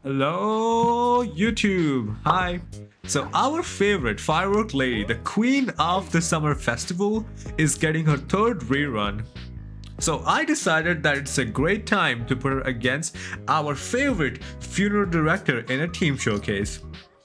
Hello, YouTube. Hi. So, our favorite firework lady, the queen of the summer festival, is getting her third rerun. So, I decided that it's a great time to put her against our favorite funeral director in a team showcase.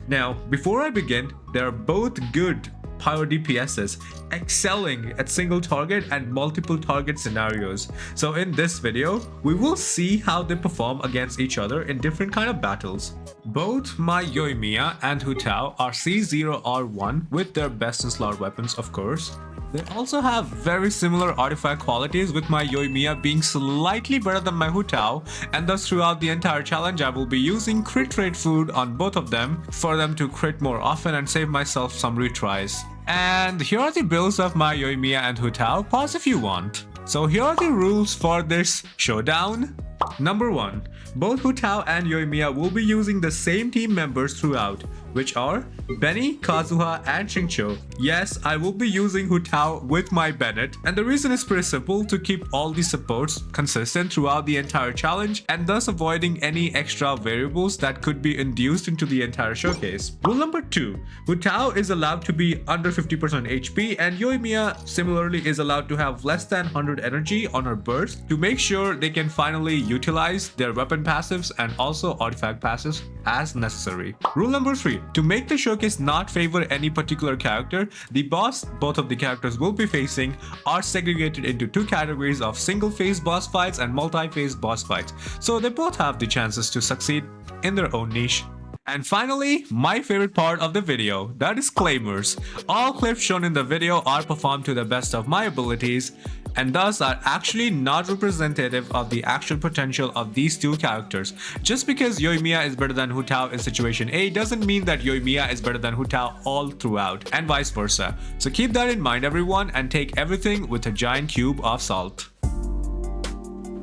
Now, before I begin, they are both good pyro DPSs, excelling at single target and multiple target scenarios. So in this video, we will see how they perform against each other in different kind of battles. Both my Yoimiya and Hutao are C0R1 with their best in slot weapons, of course. They also have very similar artifact qualities, with my Yoimiya being slightly better than my Hutao, and thus throughout the entire challenge I will be using crit rate food on both of them for them to crit more often and save myself some retries. And here are the builds of my Yoimiya and Hutao, pause if you want. So here are the rules for this showdown. Number 1. Both Hutao and Yoimiya will be using the same team members throughout, which are Benny, Kazuha, and Shincho. Yes, I will be using Hutao with my Bennett, and the reason is pretty simple: to keep all the supports consistent throughout the entire challenge and thus avoiding any extra variables that could be induced into the entire showcase. Rule number 2. Hutao is allowed to be under 50% HP, and Yoimiya similarly is allowed to have less than 100 energy on her burst to make sure they can finally utilize their weapon passives and also artifact passives as necessary. Rule number 3. To make the showcase not favor any particular character, the boss both of the characters will be facing are segregated into two categories of single phase boss fights and multi-phase boss fights, so they both have the chances to succeed in their own niche. And finally, my favorite part of the video, the disclaimers. All clips shown in the video are performed to the best of my abilities and thus are actually not representative of the actual potential of these two characters. Just because Yoimiya is better than Hutao in situation A doesn't mean that Yoimiya is better than Hutao all throughout, and vice versa. So keep that in mind, everyone, and take everything with a giant cube of salt.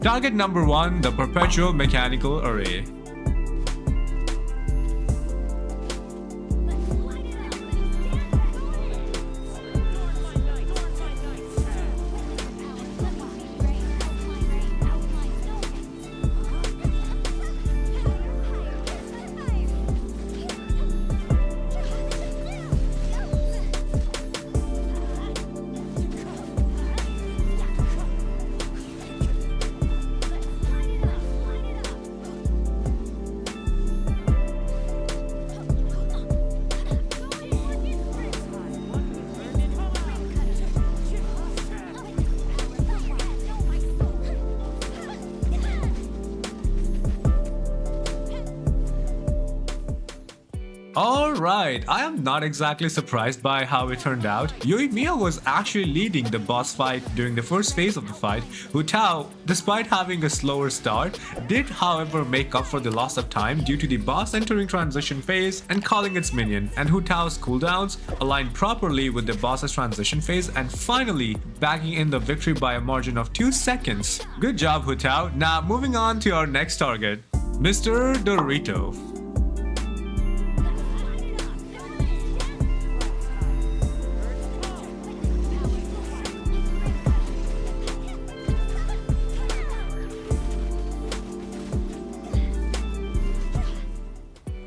Target number 1, the Perpetual Mechanical Array. Alright, I am not exactly surprised by how it turned out. Yoimiya was actually leading the boss fight during the first phase of the fight. Hutao, despite having a slower start, did however make up for the loss of time due to the boss entering transition phase and calling its minion, and Hutao's cooldowns aligned properly with the boss's transition phase and finally bagging in the victory by a margin of 2 seconds. Good job, Hutao. Now moving on to our next target, Mr. Dorito.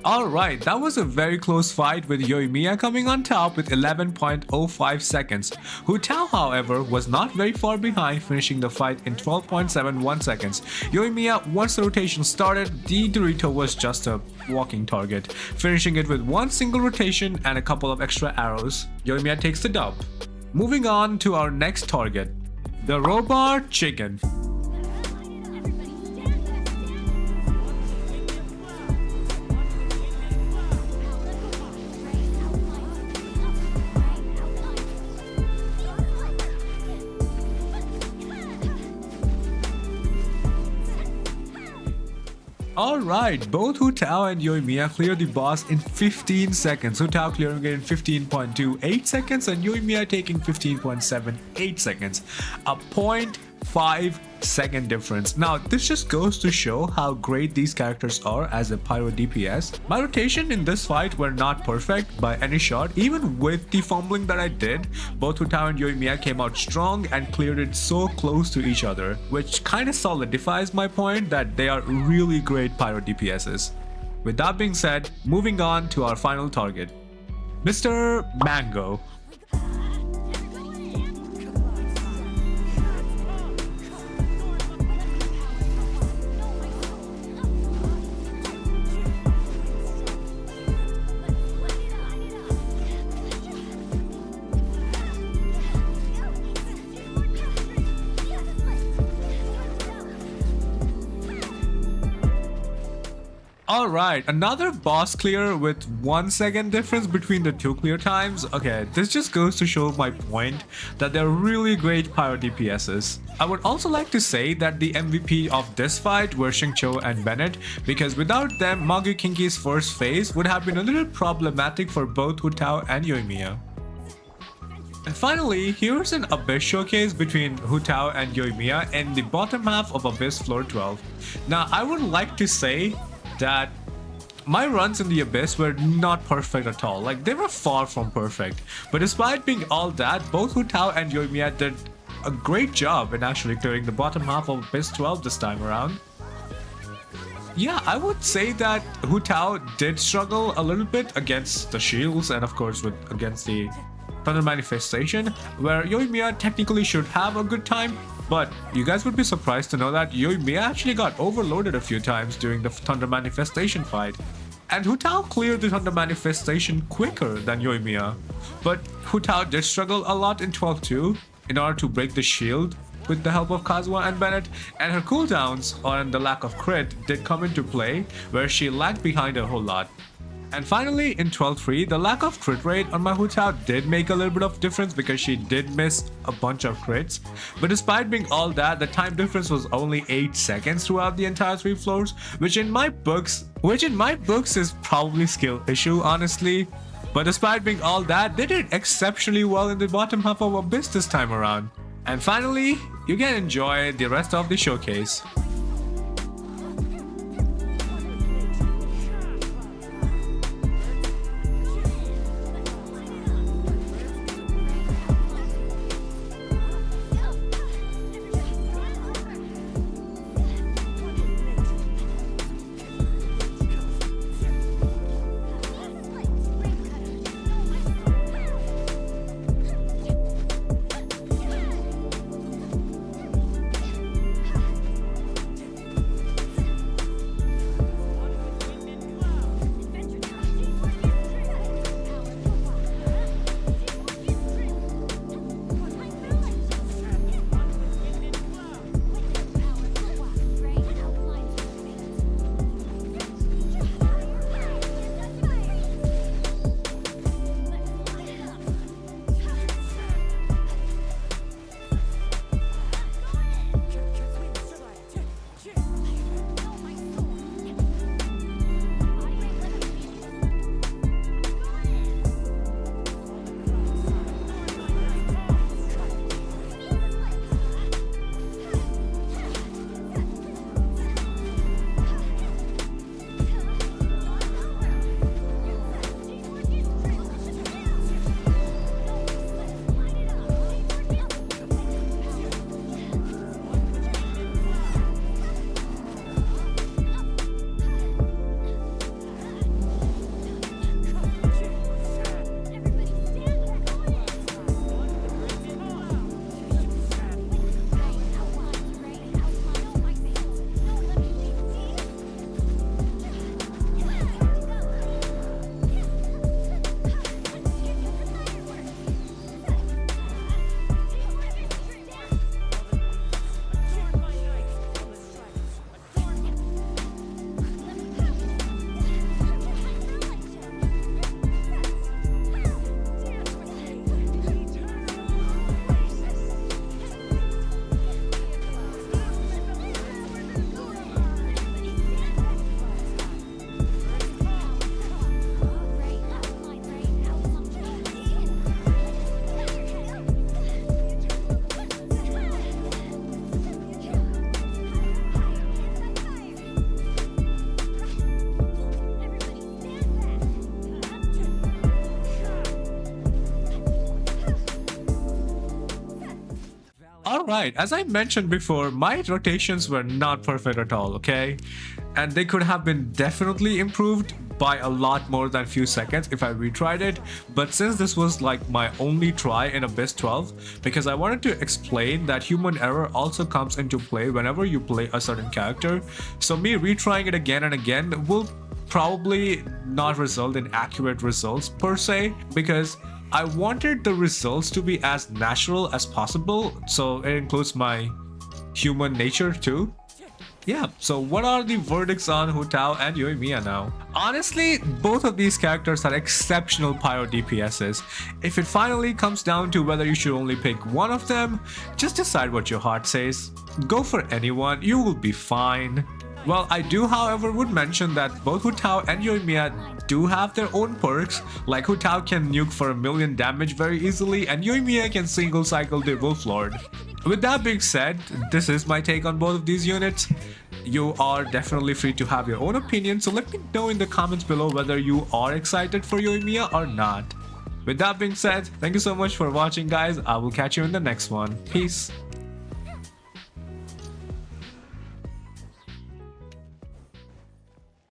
Alright, that was a very close fight with Yoimiya coming on top with 11.05 seconds. Hutao, however, was not very far behind, finishing the fight in 12.71 seconds. Yoimiya, once the rotation started, the Dorito was just a walking target, finishing it with one single rotation and a couple of extra arrows. Yoimiya takes the dub. Moving on to our next target, the Robar Chicken. Alright, both Hutao and Yoimiya cleared the boss in 15 seconds. Hutao clearing it in 15.28 seconds and Yoimiya taking 15.78 seconds. A 0.5-second difference. Now, this just goes to show how great these characters are as a pyro DPS. My rotation in this fight were not perfect by any shot. Even with the fumbling that I did, both Hutao and Yoimiya came out strong and cleared it so close to each other, which kind of solidifies my point that they are really great pyro DPSs. With that being said, moving on to our final target, Mr. Mango. Alright, another boss clear with 1 second difference between the two clear times. Okay, this just goes to show my point that they're really great pyro DPSs. I would also like to say that the MVP of this fight were Xingqiu and Bennett, because without them, Magu Kinki's first phase would have been a little problematic for both Hutao and Yoimiya. And finally, here's an Abyss showcase between Hutao and Yoimiya in the bottom half of Abyss Floor 12. Now, I would like to say that my runs in the Abyss were not perfect at all. Like, they were far from perfect. But despite being all that, both Hutao and Yoimiya did a great job in actually clearing the bottom half of Abyss 12 this time around. Yeah, I would say that Hutao did struggle a little bit against the shields and of course against the Thunder Manifestation, where Yoimiya technically should have a good time. But you guys would be surprised to know that Yoimiya actually got overloaded a few times during the Thunder Manifestation fight. And Hutao cleared the Thunder Manifestation quicker than Yoimiya. But Hutao did struggle a lot in 12-2 in order to break the shield with the help of Kazuha and Bennett, and her cooldowns on the lack of crit did come into play, where she lagged behind a whole lot. And finally, in 12-3, the lack of crit rate on my Hutao did make a little bit of difference because she did miss a bunch of crits. But despite being all that, the time difference was only 8 seconds throughout the entire 3 floors, which in my books is probably skill issue, honestly. But despite being all that, they did exceptionally well in the bottom half of Abyss this time around. And finally, you can enjoy the rest of the showcase. Alright, as I mentioned before, my rotations were not perfect at all, okay? and they could have been definitely improved by a lot more than few seconds if I retried it. But since this was like my only try in Abyss 12, because I wanted to explain that human error also comes into play whenever you play a certain character, so me retrying it again and again will probably not result in accurate results per se, because I wanted the results to be as natural as possible, so it includes my human nature too. Yeah, so what are the verdicts on Hutao and Yoimiya now? Honestly, both of these characters are exceptional pyro DPSs. If it finally comes down to whether you should only pick one of them, just decide what your heart says. Go for anyone, you will be fine. Well, I do however would mention that both Hutao and Yoimiya do have their own perks, like Hutao can nuke for 1,000,000 damage very easily and Yoimiya can single cycle the Wolf Lord. With that being said, this is my take on both of these units. You are definitely free to have your own opinion, so let me know in the comments below whether you are excited for Yoimiya or not. With that being said, thank you so much for watching guys, I will catch you in the next one. Peace.